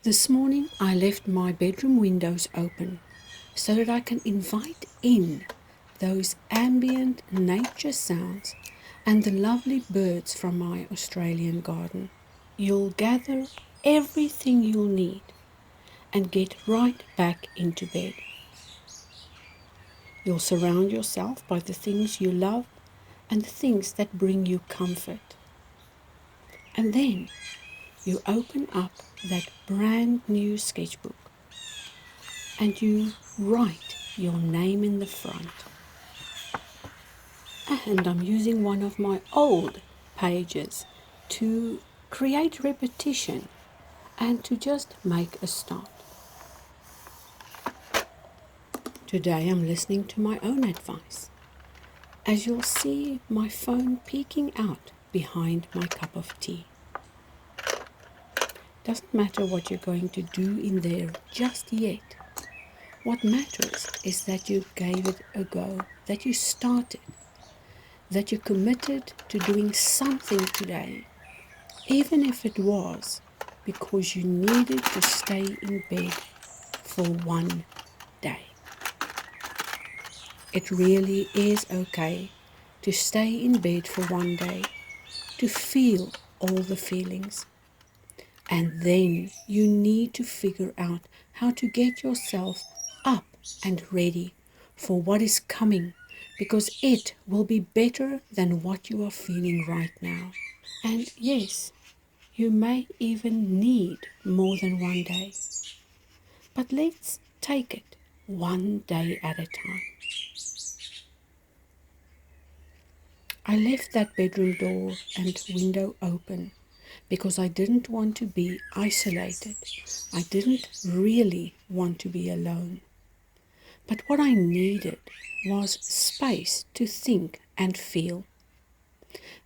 This morning I left my bedroom windows open so that I can invite in those ambient nature sounds and the lovely birds from my Australian garden. You'll gather everything you'll need and get right back into bed. You'll surround yourself by the things you love and the things that bring you comfort. And then you open up that brand new sketchbook and you write your name in the front. And I'm using one of my old pages to create repetition and to just make a start. Today I'm listening to my own advice. As you'll see my phone peeking out behind my cup of tea. Doesn't matter what you're going to do in there just yet. What matters is that you gave it a go, that you started, that you committed to doing something today, even if it was because you needed to stay in bed for one day. It really is okay to stay in bed for one day, to feel all the feelings. And then you need to figure out how to get yourself up and ready for what is coming, because it will be better than what you are feeling right now. And yes, you may even need more than one day. But let's take it one day at a time. I left that bedroom door and window open because I didn't want to be isolated. I didn't really want to be alone. But what I needed was space to think and feel.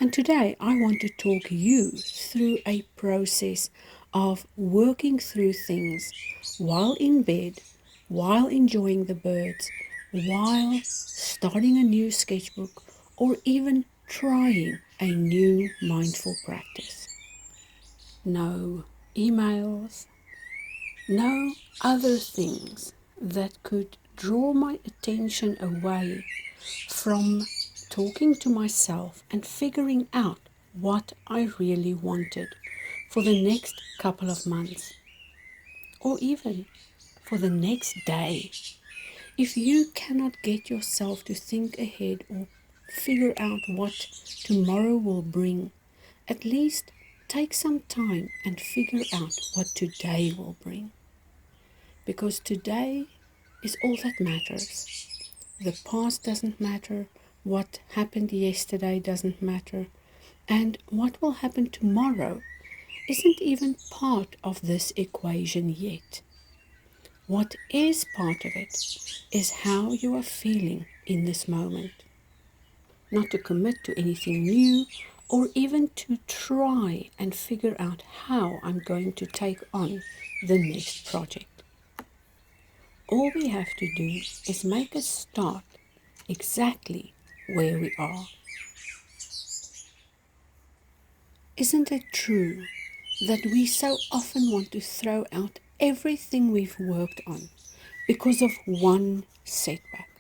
And today I want to talk you through a process of working through things while in bed, while enjoying the birds, while starting a new sketchbook, or even trying a new mindful practice. No emails, no other things that could draw my attention away from talking to myself and figuring out what I really wanted for the next couple of months, or even for the next day. If you cannot get yourself to think ahead or figure out what tomorrow will bring, at least take some time and figure out what today will bring. Because today is all that matters. The past doesn't matter, what happened yesterday doesn't matter, and what will happen tomorrow isn't even part of this equation yet. What is part of it is how you are feeling in this moment. Not to commit to anything new or even to try and figure out how I'm going to take on the next project. All we have to do is make a start exactly where we are. Isn't it true that we so often want to throw out everything we've worked on because of one setback,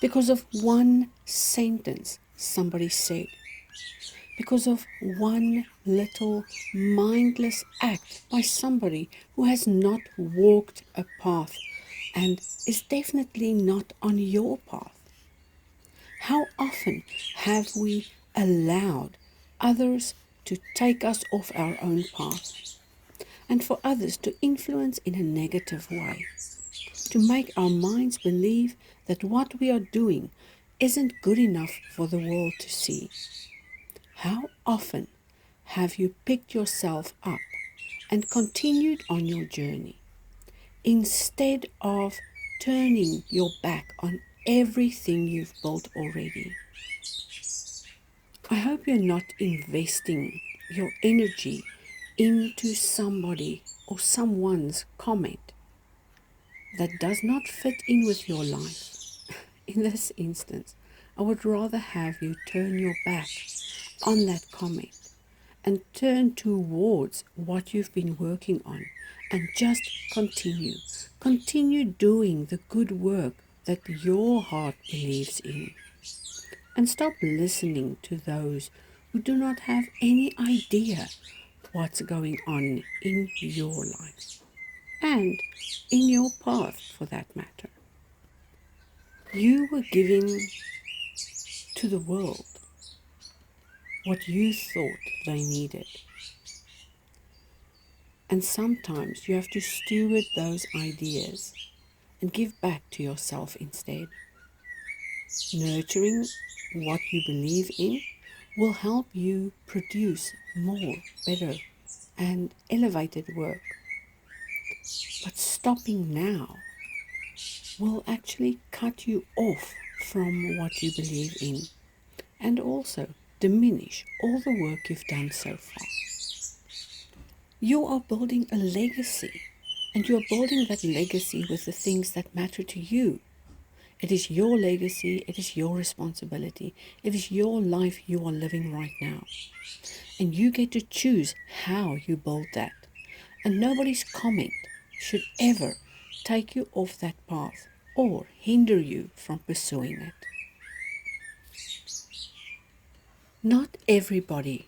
because of one sentence somebody said, because of one little mindless act by somebody who has not walked a path and is definitely not on your path? How often have we allowed others to take us off our own path, and for others to influence in a negative way, to make our minds believe that what we are doing isn't good enough for the world to see? How often have you picked yourself up and continued on your journey, instead of turning your back on everything you've built already? I hope you're not investing your energy into somebody or someone's comment that does not fit in with your life. In this instance, I would rather have you turn your back on that comment and turn towards what you've been working on and just continue. Continue doing the good work that your heart believes in. And stop listening to those who do not have any idea what's going on in your life and in your path for that matter. You were giving to the world what you thought they needed. And sometimes you have to steward those ideas and give back to yourself instead. Nurturing what you believe in will help you produce more, better, and elevated work. But stopping now will actually cut you off from what you believe in and also diminish all the work you've done so far. You are building a legacy, and you're building that legacy with the things that matter to you. It is your legacy, it is your responsibility, it is your life you are living right now. And you get to choose how you build that. And nobody's comment should ever take you off that path or hinder you from pursuing it. Not everybody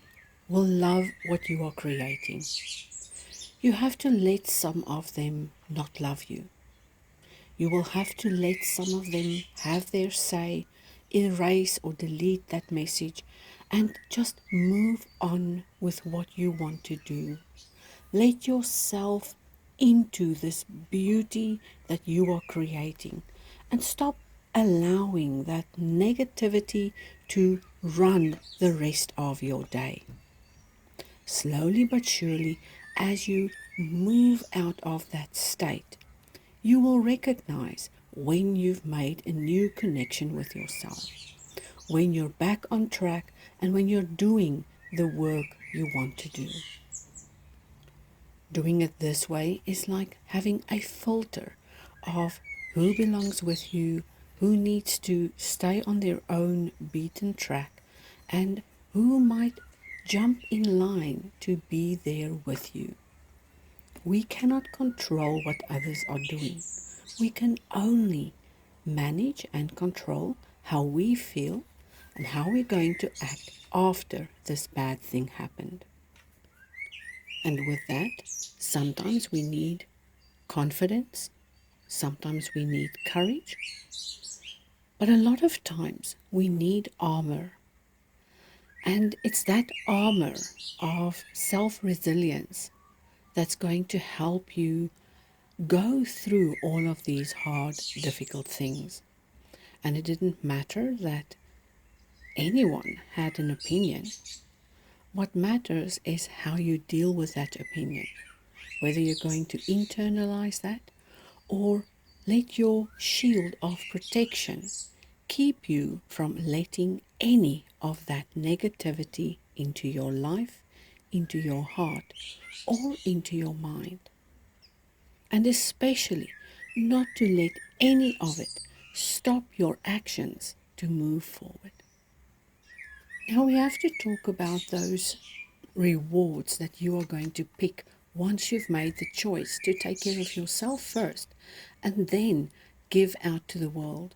will love what you are creating. You have to let some of them not love you. You will have to let some of them have their say, erase or delete that message, and just move on with what you want to do. Let yourself into this beauty that you are creating and stop allowing that negativity to run the rest of your day. Slowly but surely, as you move out of that state, you will recognize when you've made a new connection with yourself, when you're back on track, and when you're doing the work you want to do. Doing it this way is like having a filter of who belongs with you, who needs to stay on their own beaten track, and who might jump in line to be there with you. We cannot control what others are doing. We can only manage and control how we feel and how we're going to act after this bad thing happened. And with that, sometimes we need confidence, sometimes we need courage, but a lot of times we need armor. And it's that armor of self-resilience that's going to help you go through all of these hard, difficult things. And it didn't matter that anyone had an opinion. What matters is how you deal with that opinion, whether you're going to internalize that or let your shield of protection keep you from letting any of that negativity into your life, into your heart, or into your mind. And especially not to let any of it stop your actions to move forward. Now we have to talk about those rewards that you are going to pick once you've made the choice to take care of yourself first and then give out to the world.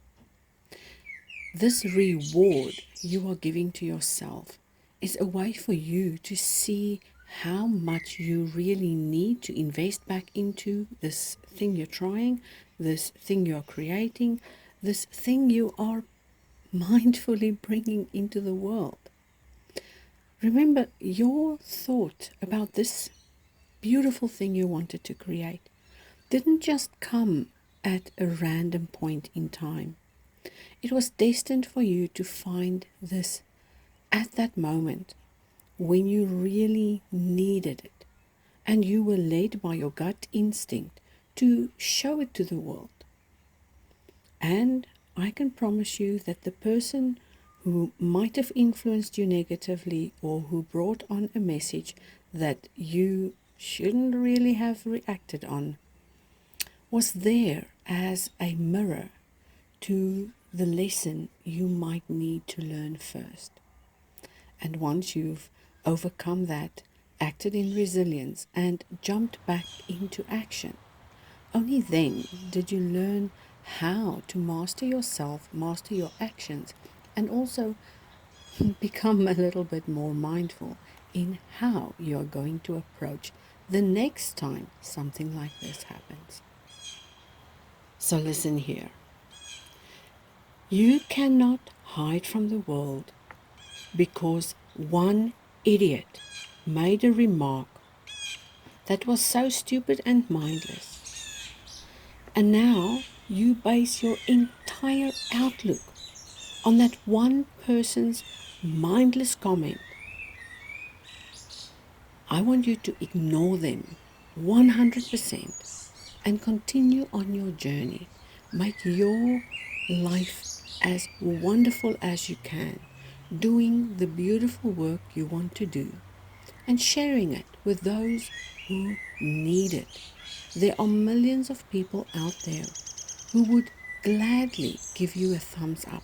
This reward you are giving to yourself is a way for you to see how much you really need to invest back into this thing you're trying, this thing you're creating, this thing you are mindfully bringing into the world. Remember, your thought about this beautiful thing you wanted to create didn't just come at a random point in time. It was destined for you to find this at that moment when you really needed it, and you were led by your gut instinct to show it to the world. And I can promise you that the person who might have influenced you negatively or who brought on a message that you shouldn't really have reacted on was there as a mirror to the lesson you might need to learn first. And once you've overcome that, acted in resilience, and jumped back into action. Only then did you learn how to master yourself, master your actions, and also become a little bit more mindful in how you're going to approach the next time something like this happens. So listen here. You cannot hide from the world because one idiot made a remark that was so stupid and mindless. And now you base your entire outlook on that one person's mindless comment. I want you to ignore them 100% and continue on your journey. Make your life as wonderful as you can, doing the beautiful work you want to do and sharing it with those who need it. There are millions of people out there who would gladly give you a thumbs up,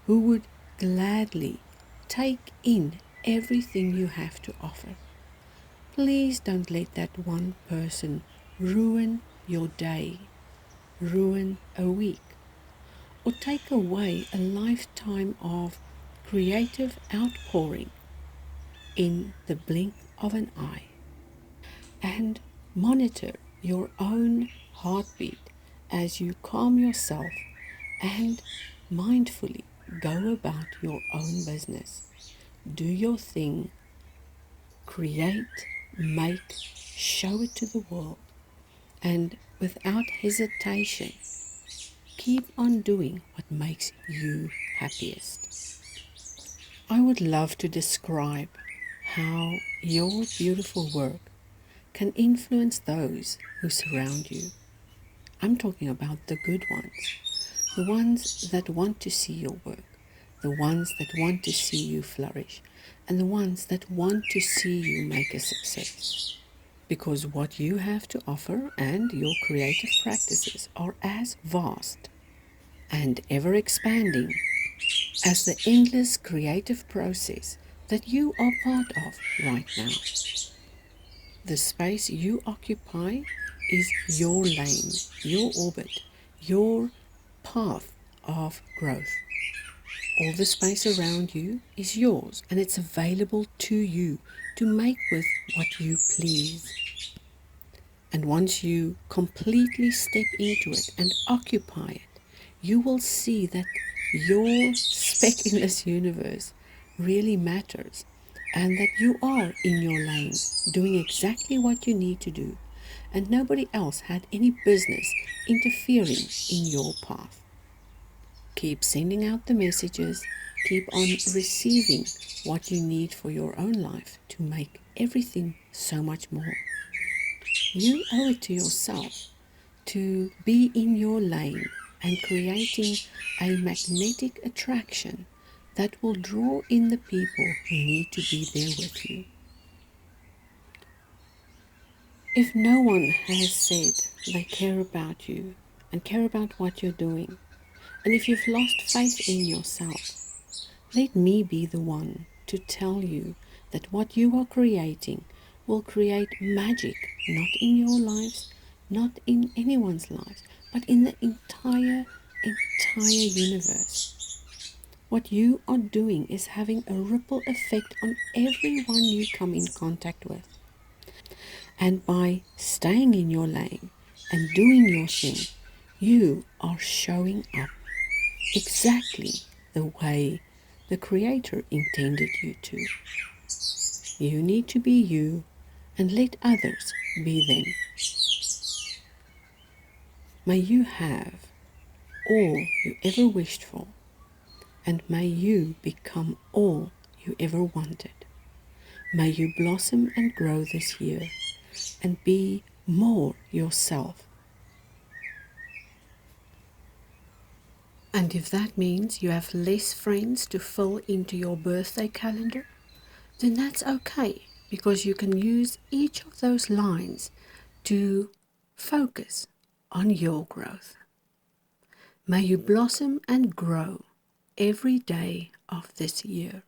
who would gladly take in everything you have to offer. Please don't let that one person ruin your day, ruin a week, or take away a lifetime of creative outpouring in the blink of an eye. And monitor your own heartbeat as you calm yourself and mindfully go about your own business. Do your thing, create, make, show it to the world, and without hesitation, keep on doing what makes you happiest. I would love to describe how your beautiful work can influence those who surround you. I'm talking about the good ones, the ones that want to see your work, the ones that want to see you flourish, and the ones that want to see you make a success. Because what you have to offer and your creative practices are as vast and ever expanding as the endless creative process that you are part of right now. The space you occupy is your lane, your orbit, your path of growth. All the space around you is yours and it's available to you to make with what you please. And once you completely step into it and occupy it, you will see that your speck in this universe really matters and that you are in your lane doing exactly what you need to do, and nobody else had any business interfering in your path. Keep sending out the messages, keep on receiving what you need for your own life to make everything so much more. You owe it to yourself to be in your lane and creating a magnetic attraction that will draw in the people who need to be there with you. If no one has said they care about you and care about what you're doing, and if you've lost faith in yourself, let me be the one to tell you that what you are creating will create magic, not in your lives, not in anyone's lives, but in the entire universe. What you are doing is having a ripple effect on everyone you come in contact with. And by staying in your lane and doing your thing, you are showing up exactly the way the Creator intended you to. You need to be you and let others be them. May you have all you ever wished for, and may you become all you ever wanted. May you blossom and grow this year and be more yourself. And if that means you have less friends to fill into your birthday calendar, then that's okay, because you can use each of those lines to focus on your growth. May you blossom and grow every day of this year.